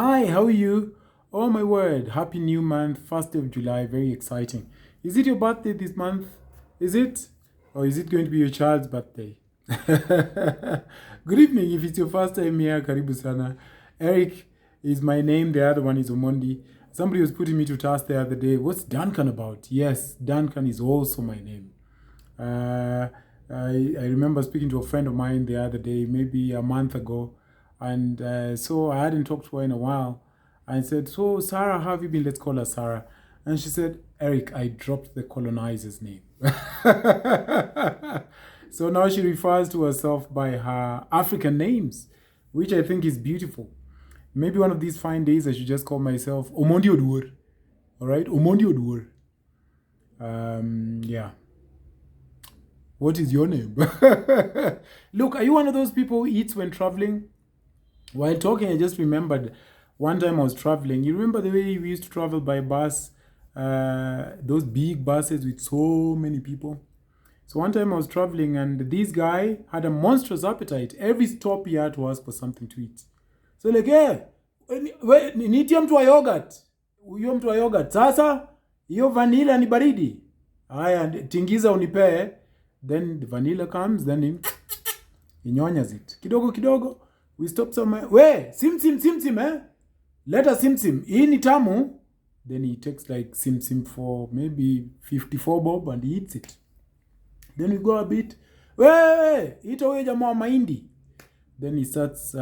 Hi, how are you? Oh my word, happy new month, 1st of July, very exciting. Is it your birthday this month? Is it? Or is it going to be your child's birthday? Good evening, if it's your first time here, karibu sana. Eric is my name, the other one is Omondi. Somebody was putting me to task the other day. What's Duncan about? Yes, Duncan is also my name. Uh, I remember speaking to a friend of mine the other day, maybe a month ago, and so I hadn't talked to her in a while. I said, "So, Sarah, how have you been? Let's call her Sarah." And she said, "Eric, I dropped the colonizer's name." So now she refers to herself by her African names, which I think is beautiful. Maybe one of these fine days I should just call myself Omondi Odur. All right, Omondi Odur. Yeah. What is your name? Look, are you one of those people who eats when traveling? While talking, I just remembered one time I was traveling. You remember the way we used to travel by bus? Those big buses with so many people. So one time I was traveling and this guy had a monstrous appetite. Every stop he had to ask for something to eat. So like, hey, nitie mtu wa yogurt. Huyo mtu wa yogurt. Sasa, hiyo vanilla ni baridi. Haya, tingiza unipee. Then the vanilla comes, then he nyonyas it. Kidogo kidogo, we stop somewhere. We, sim, eh? Let us sim. Hii ni tamu. Then he takes like sim for maybe 54 bob and he eats it. Then we go a bit. We, ita huyo jamaa wa mahindi. Then he starts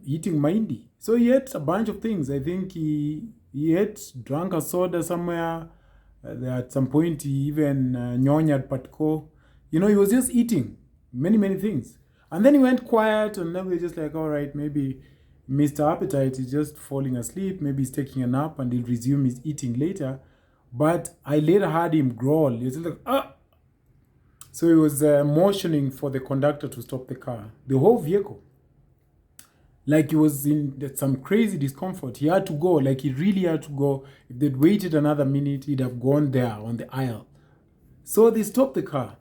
eating mahindi. So he ate a bunch of things. I think he drank a soda somewhere. At some point he even nyonyad patko. You know, he was just eating many things. And then he went quiet, and then we were just like, all right, maybe Mr. Appetite is just falling asleep. Maybe he's taking a nap and he'll resume his eating later. But I later heard him growl. He was like, ah! So he was motioning for the conductor to stop the car, the whole vehicle. Like he was in some crazy discomfort. He had to go, like he really had to go. If they'd waited another minute, he'd have gone there on the aisle. So they stopped the car.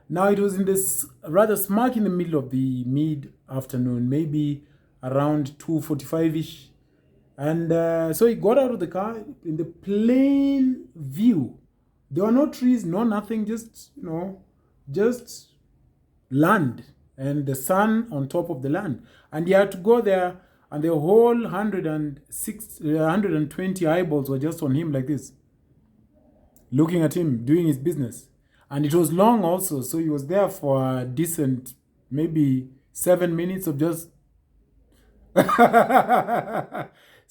Now it was in this rather smack in the middle of the mid-afternoon, maybe around 2:45-ish. And so he got out of the car in the plain view. There were no trees, no nothing, just, just land and the sun on top of the land. And he had to go there and the whole 120 eyeballs were just on him like this, looking at him, doing his business. And it was long also, so he was there for a decent, maybe 7 minutes of just... So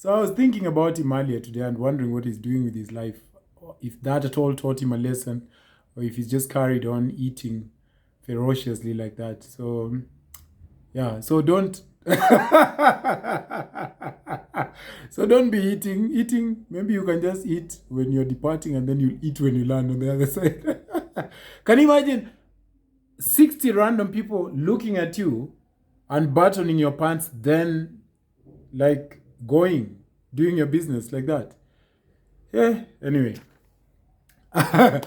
I was thinking about him earlier today and wondering what he's doing with his life. If that at all taught him a lesson, or if he's just carried on eating ferociously like that. So, yeah, so don't... So don't be eating. Maybe you can just eat when you're departing and then you'll eat when you land on the other side. Can you imagine 60 random people looking at you and buttoning your pants, then like doing your business like that? Yeah, anyway. I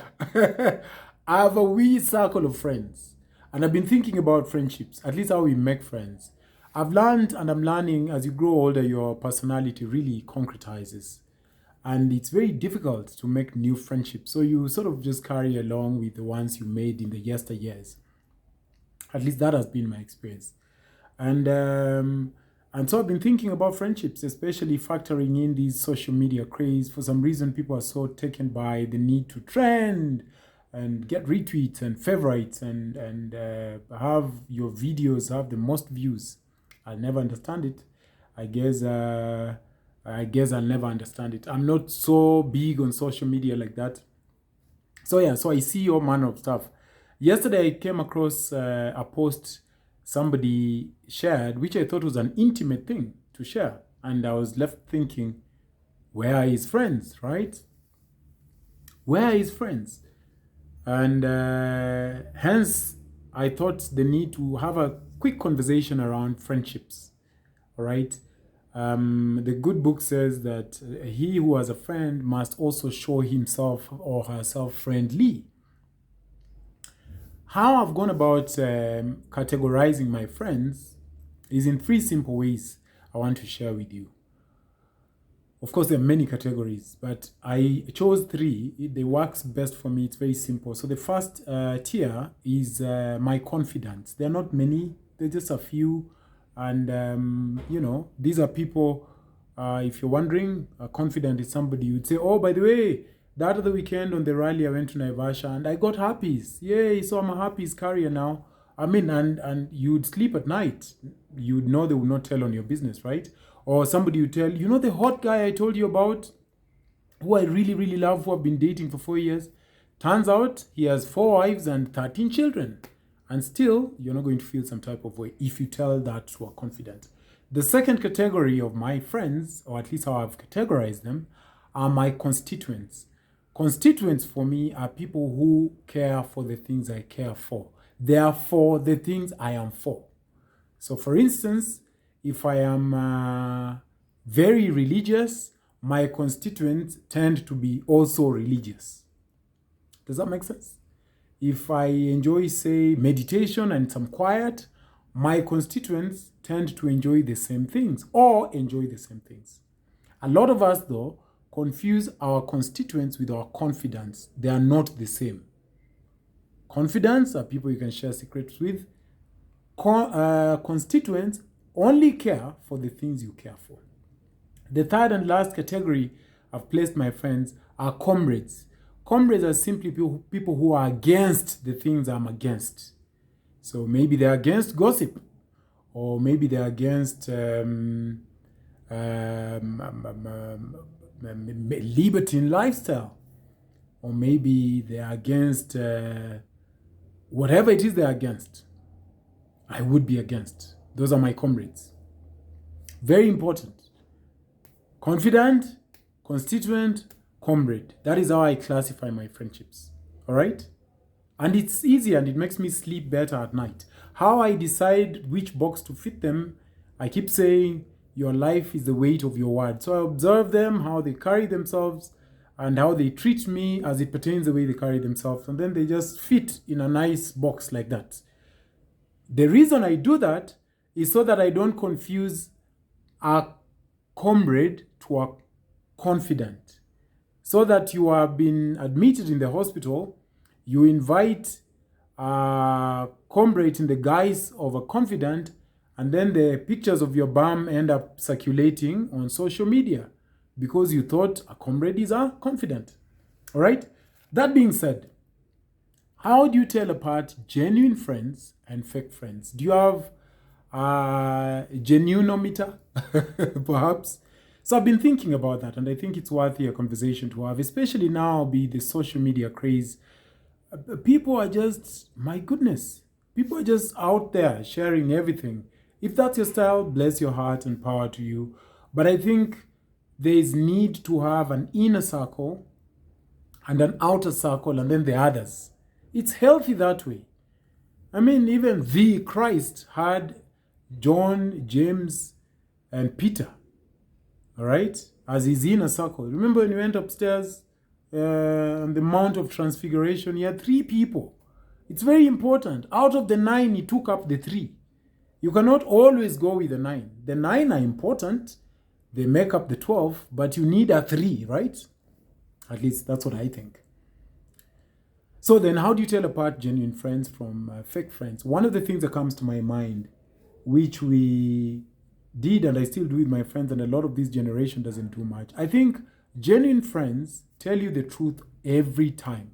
have a wee circle of friends and I've been thinking about friendships, at least how we make friends. I've learned and I'm learning as you grow older, your personality really concretizes. And it's very difficult to make new friendships. So you sort of just carry along with the ones you made in the yesteryears. At least that has been my experience. And so I've been thinking about friendships, especially factoring in these social media craze. For some reason, people are so taken by the need to trend and get retweets and favorites and have your videos have the most views. I'll never understand it. I guess I'll never understand it. I'm not so big on social media like that. So yeah, so I see all manner of stuff. Yesterday I came across a post somebody shared, which I thought was an intimate thing to share. And I was left thinking, where are his friends, right? Where are his friends? And hence, I thought the need to have a quick conversation around friendships, all right? The good book says that he who has a friend must also show himself or herself friendly. How I've gone about categorizing my friends is in 3 simple ways I want to share with you. Of course, there are many categories, but I chose three. They works best for me. It's very simple. So the first tier is my confidence. There are not many. They're just a few, and these are people. If you're wondering, confident is somebody you'd say, "Oh, by the way, that other weekend on the rally, I went to Naivasha and I got happies. Yay! So I'm a happies carrier now." I mean, and you'd sleep at night. You'd know they would not tell on your business, right? Or somebody would tell, the hot guy I told you about, who I really, really love, who I've been dating for 4 years. Turns out he has 4 wives and 13 children. And still, you're not going to feel some type of way if you tell that to a confidant. The second category of my friends, or at least how I've categorized them, are my constituents. Constituents for me are people who care for the things I care for. They are for the things I am for. So, for instance, if I am very religious, my constituents tend to be also religious. Does that make sense? If I enjoy, say, meditation and some quiet, my constituents tend to enjoy the same things or enjoy the same things. A lot of us, though, confuse our constituents with our confidants. They are not the same. Confidants are people you can share secrets with. Constituents only care for the things you care for. The third and last category I've placed my friends are comrades. Comrades are simply people who are against the things I'm against. So maybe they're against gossip, or maybe they're against libertine lifestyle, or maybe they're against whatever it is they're against. I would be against. Those are my comrades. Very important. Confidant, constituent, comrade. That is how I classify my friendships. All right? And it's easy and it makes me sleep better at night. How I decide which box to fit them, I keep saying your life is the weight of your word. So I observe them, how they carry themselves, and how they treat me as it pertains the way they carry themselves. And then they just fit in a nice box like that. The reason I do that is so that I don't confuse a comrade to a confidant. So that you have been admitted in the hospital, you invite a comrade in the guise of a confidant, and then the pictures of your bum end up circulating on social media because you thought a comrade is a confidant. All right? That being said, how do you tell apart genuine friends and fake friends? Do you have a genuinometer, perhaps? So I've been thinking about that, and I think it's worthy a conversation to have, especially now with the social media craze. People are just, my goodness, people are just out there sharing everything. If that's your style, bless your heart and power to you. But I think there is need to have an inner circle and an outer circle and then the others. It's healthy that way. I mean, even the Christ had John, James, and Peter, all right, as his inner circle. Remember when he went upstairs on the Mount of Transfiguration, he had 3 people. It's very important. Out of the 9, he took up the 3. You cannot always go with the 9. The 9 are important. They make up the 12, but you need a 3, right? At least that's what I think. So then how do you tell apart genuine friends from fake friends? One of the things that comes to my mind, which we did and I still do with my friends, and a lot of this generation doesn't do much. I think genuine friends tell you the truth every time.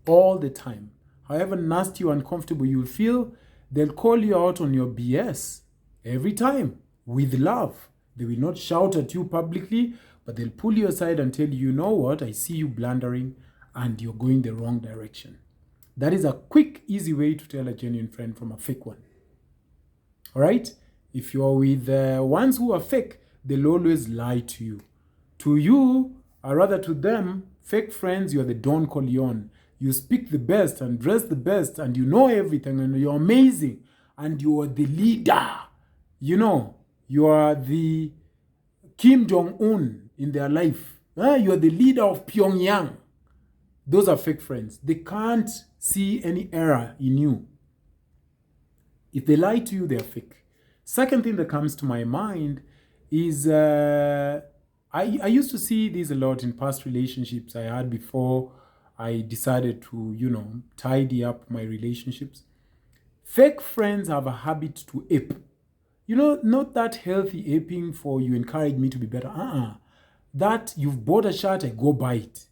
All the time. However nasty or uncomfortable you'll feel, they'll call you out on your BS every time with love. They will not shout at you publicly, but they'll pull you aside and tell you, you know what, I see you blundering and you're going the wrong direction. That is a quick, easy way to tell a genuine friend from a fake one. All right? If you're with ones who are fake, they'll always lie to you. To you, or rather to them, fake friends, you're the Don Corleone. You speak the best and dress the best and you know everything and you're amazing and you're the leader. You know, you are the Kim Jong-un in their life. You're the leader of Pyongyang. Those are fake friends. They can't see any error in you. If they lie to you, they're fake. Second thing that comes to my mind is I used to see this a lot in past relationships I had before I decided to, tidy up my relationships. Fake friends have a habit to ape. Not that healthy aping for you encourage me to be better. That you've bought a shirt, I go buy it.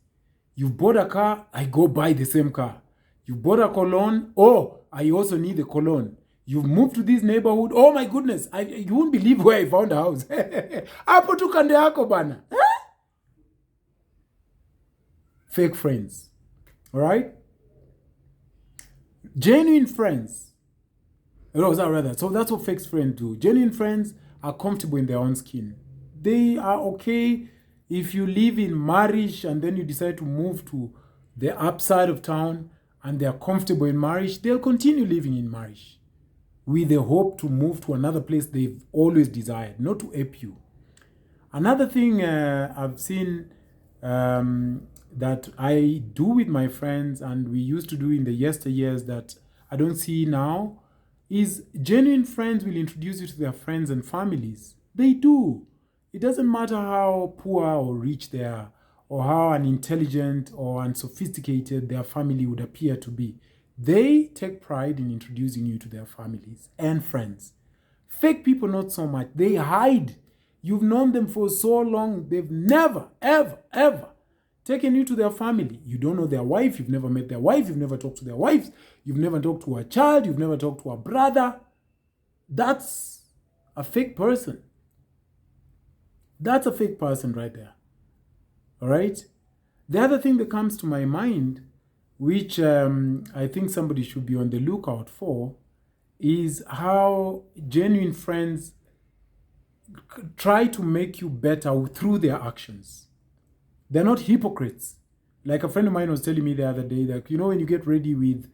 You've bought a car, I go buy the same car. You've bought a cologne, oh, I also need the cologne. You've moved to this neighborhood, oh my goodness, you won't believe where I found a house. Hapo tu kande yako bana. Fake friends, all right? Genuine friends. So that's what fake friends do. Genuine friends are comfortable in their own skin. They are okay if you live in Marish and then you decide to move to the upside of town and they are comfortable in Marish, they'll continue living in Marish with the hope to move to another place they've always desired, not to ape you. Another thing I've seen that I do with my friends and we used to do in the yesteryears that I don't see now is genuine friends will introduce you to their friends and families. They do. It doesn't matter how poor or rich they are, or how unintelligent or unsophisticated their family would appear to be. They take pride in introducing you to their families and friends. Fake people, not so much. They hide. You've known them for so long, they've never, ever, ever taken you to their family. You don't know their wife, you've never met their wife, you've never talked to their wives, you've never talked to a child, you've never talked to a brother. That's a fake person. That's a fake person right there. All right? The other thing that comes to my mind, which I think somebody should be on the lookout for, is how genuine friends try to make you better through their actions. They're not hypocrites. Like a friend of mine was telling me the other day that, when you get ready with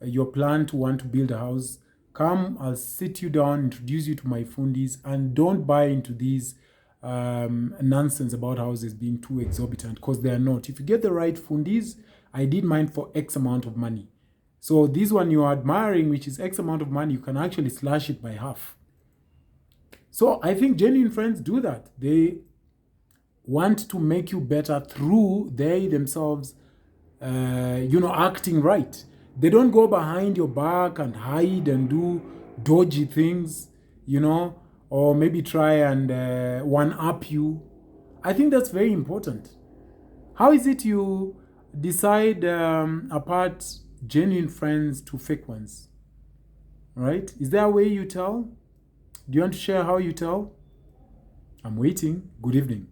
your plan to want to build a house, come, I'll sit you down, introduce you to my fundis, and don't buy into these nonsense about houses being too exorbitant, because they are not. If you get the right fundis, I did mine for X amount of money. So this one you're admiring, which is X amount of money, you can actually slash it by half. So I think genuine friends do that. They want to make you better through they themselves, acting right. They don't go behind your back and hide and do dodgy things, or maybe try and one-up you. I think that's very important. How is it you decide apart genuine friends to fake ones? Right? Is there a way you tell? Do you want to share how you tell? I'm waiting. Good evening.